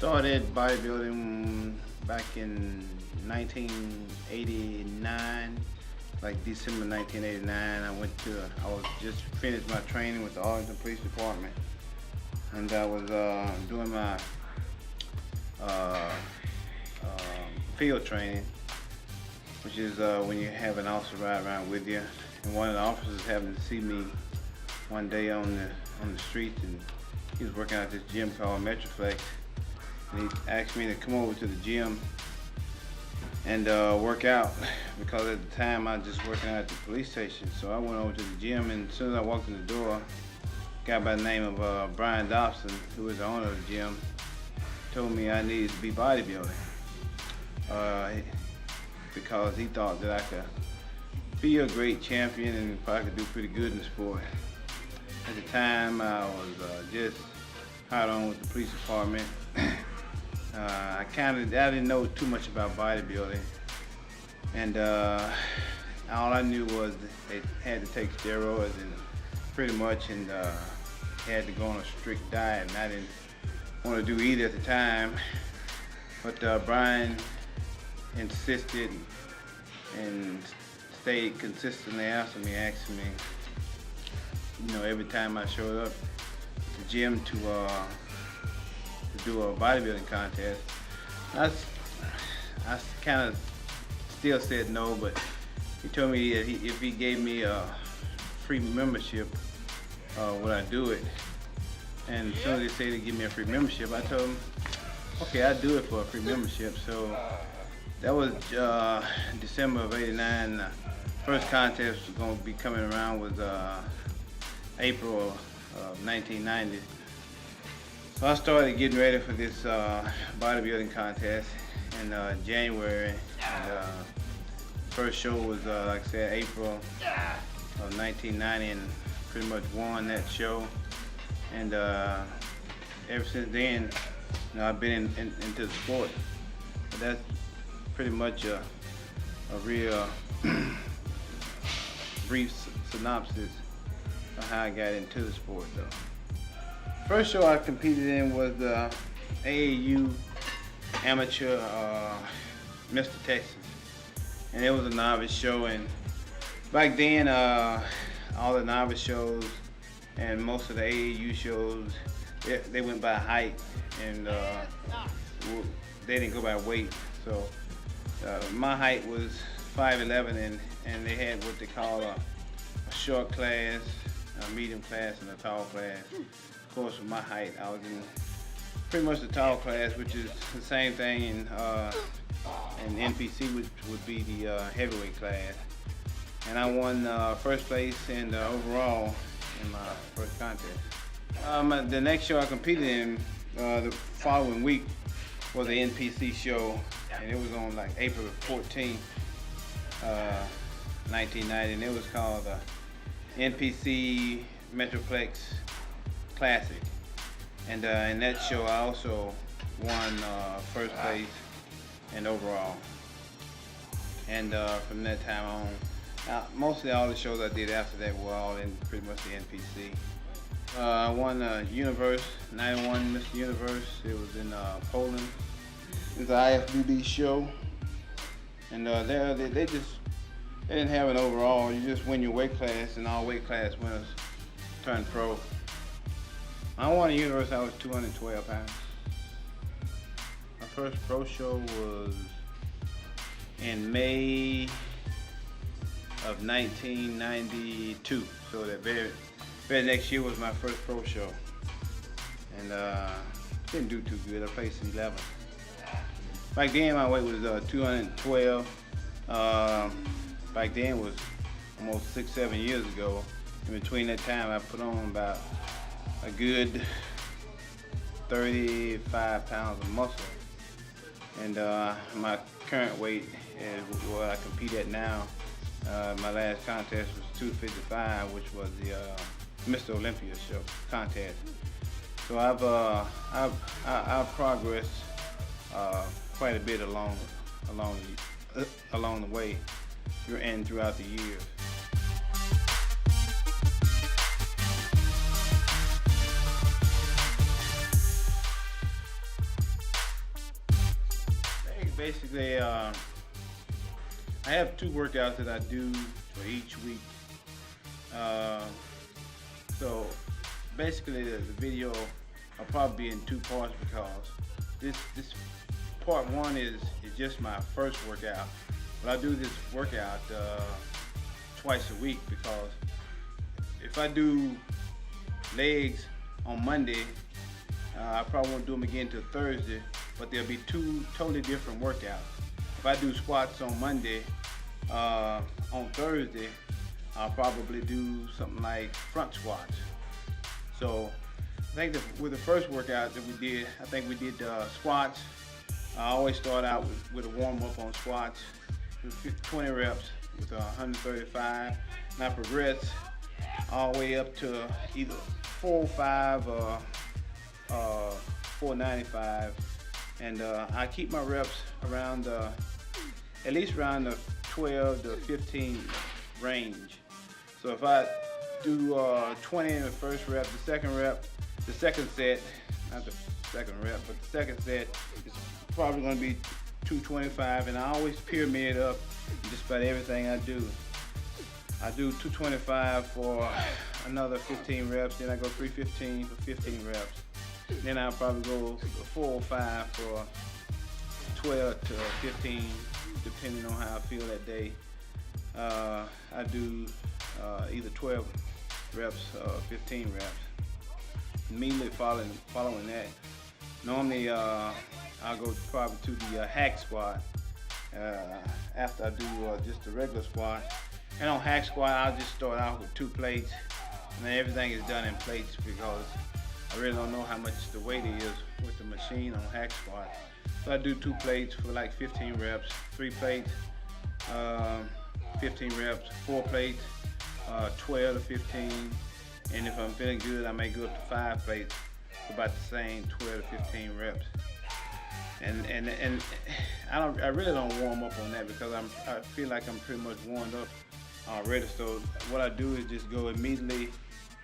Started bodybuilding back in 1989, like December 1989. I was just finished my training with the Arlington Police Department, and I was doing my field training, which is when you have an officer ride around with you. And one of the officers happened to see me one day on the street, and he was working out at this gym called Metroflex. And he asked me to come over to the gym and work out, because at the time I was just working out at the police station. So I went over to the gym, and as soon as I walked in the door, a guy by the name of Brian Dobson, who was the owner of the gym, told me I needed to be bodybuilding because he thought that I could be a great champion and probably could do pretty good in the sport. At the time, I was just hired on with the police department. I didn't know too much about bodybuilding, and all I knew was they had to take steroids and pretty much, and had to go on a strict diet, and I didn't want to do either at the time. But Brian insisted and stayed consistently asking me, you know, every time I showed up at the gym to do a bodybuilding contest. I kind of still said no, but he told me that if he gave me a free membership, would I do it? And as soon as they said they'd give me a free membership, I told him, okay, I'd do it for a free membership. So that was December of '89. The first contest was going to be coming around was April of 1990. So I started getting ready for this bodybuilding contest in January. And first show was, like I said, April of 1990, and pretty much won that show. And ever since then, you know, I've been into the sport. But that's pretty much a real brief synopsis of how I got into the sport, though. First show I competed in was the AAU Amateur Mr. Texas, and it was a novice show. And back then, all the novice shows and most of the AAU shows, they went by height, and they didn't go by weight. So my height was 5'11", and they had what they call a short class, a medium class, and a tall class. Of course, with my height, I was in pretty much the tall class, which is the same thing in NPC, which would be the heavyweight class. And I won first place and overall in my first contest. The next show I competed in the following week was the NPC show, and it was on like April 14th, 1990, and it was called the NPC Metroplex Classic. And in that show I also won first place and overall. And from that time on, mostly all the shows I did after that were all in pretty much the NPC. I won Universe, 91 Mr. Universe. It was in Poland. It was an IFBB show. And they didn't have an overall. You just win your weight class, and all weight class winners turn pro. I won a Universe, I was 212 pounds. My first pro show was in May of 1992. So that very next year was my first pro show. And didn't do too good. I placed 11th. Back then my weight was 212. Back then was almost 6-7 years ago. In between that time, I put on about a good 35 pounds of muscle. And my current weight is what I compete at now. My last contest was 255, which was the Mr. Olympia show contest. So I've progressed quite a bit along the way and throughout the years. basically, I have 2 workouts that I do for each week. Uh, so basically, the video will probably be in 2 parts because this part 1 is just my first workout. But I do this workout twice a week because if I do legs on Monday, I probably won't do them again till Thursday, but there'll be 2 totally different workouts. If I do squats on Monday, on Thursday, I'll probably do something like front squats. So I think with the first workout that we did, I think we did squats. I always start out with a warm up on squats, 20 reps with 135, and I progress all the way up to either 405 or 495, and I keep my reps around at least around the 12 to 15 range. So if I do 20 in the first rep, the second set, not the second rep, but the second set is probably going to be 225, and I always pyramid up just about everything I do. I do 225 for another 15 reps, then I go 315 for 15 reps. Then I'll probably go 405 for 12 to 15, depending on how I feel that day. I do either 12 reps or 15 reps. Immediately following that, normally I'll go probably to the hack squat after I do just the regular squat. And on hack squat, I'll just start out with 2 plates, and then everything is done in plates because I really don't know how much the weight is with the machine on hack squat. So I do 2 plates for like 15 reps, 3 plates, 15 reps, 4 plates, 12 to 15, and if I'm feeling good, I may go up to 5 plates for about the same 12 to 15 reps. And I really don't warm up on that because I feel like I'm pretty much warmed up already. So what I do is just go immediately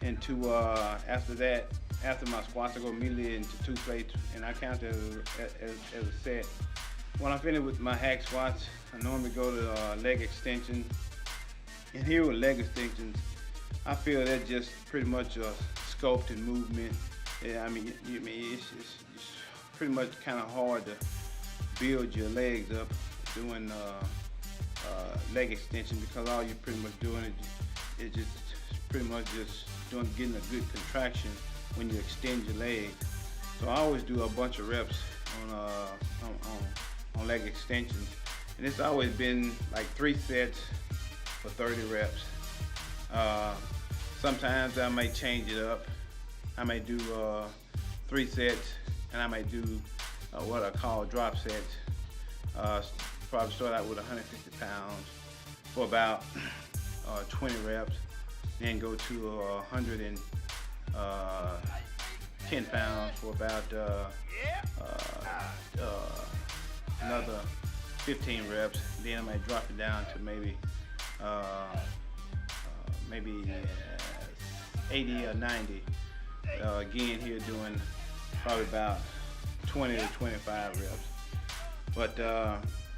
into after my squats, I go immediately into 2 plates, and I count it as a set. When I'm finished with my hack squats, I normally go to leg extensions. And here with leg extensions, I feel they're just pretty much a sculpted movement. Yeah, I mean, it's pretty much kind of hard to build your legs up doing leg extension because all you're pretty much doing is just pretty much just getting a good contraction when you extend your legs. So I always do a bunch of reps on leg extensions, and it's always been like 3 sets for 30 reps. Sometimes I may change it up. I may do 3 sets, and I may do what I call drop sets. Probably start out with 150 pounds for about 20 reps, then go to 110 pounds for about another 15 reps. Then I might drop it down to maybe 80 or 90. Again, here doing probably about 20 to 25 reps. But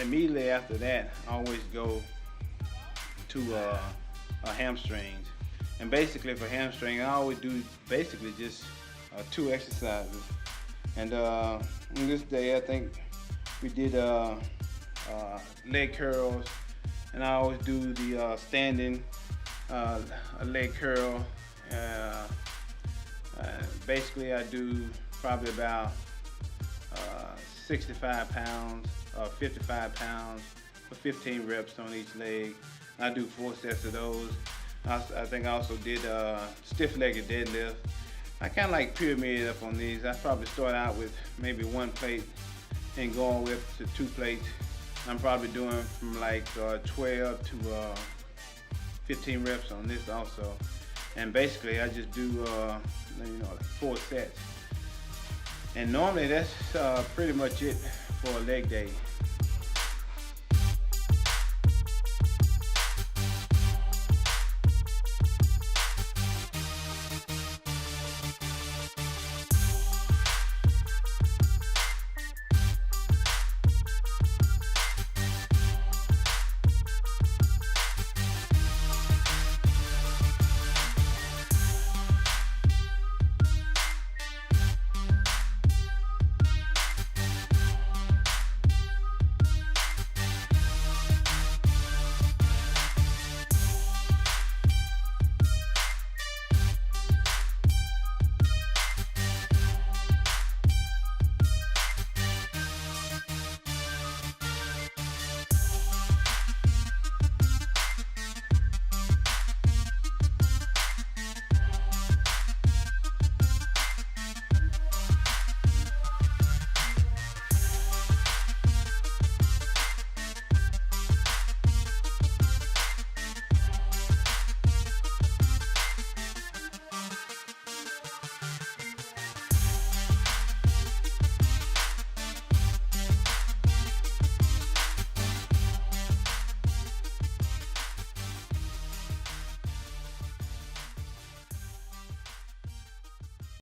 immediately after that, I always go to hamstrings. And basically for hamstring, I always do basically just 2 exercises. And on this day, I think we did leg curls, and I always do the standing leg curl. Basically, I do probably about 65 pounds, 55 pounds for 15 reps on each leg. I do 4 sets of those. I think I also did stiff-legged deadlift. I kind of like pyramid up on these. I probably start out with maybe 1 plate and go all the way up to 2 plates. I'm probably doing from like 12 to 15 reps on this also. And basically I just do like 4 sets. And normally that's pretty much it for a leg day.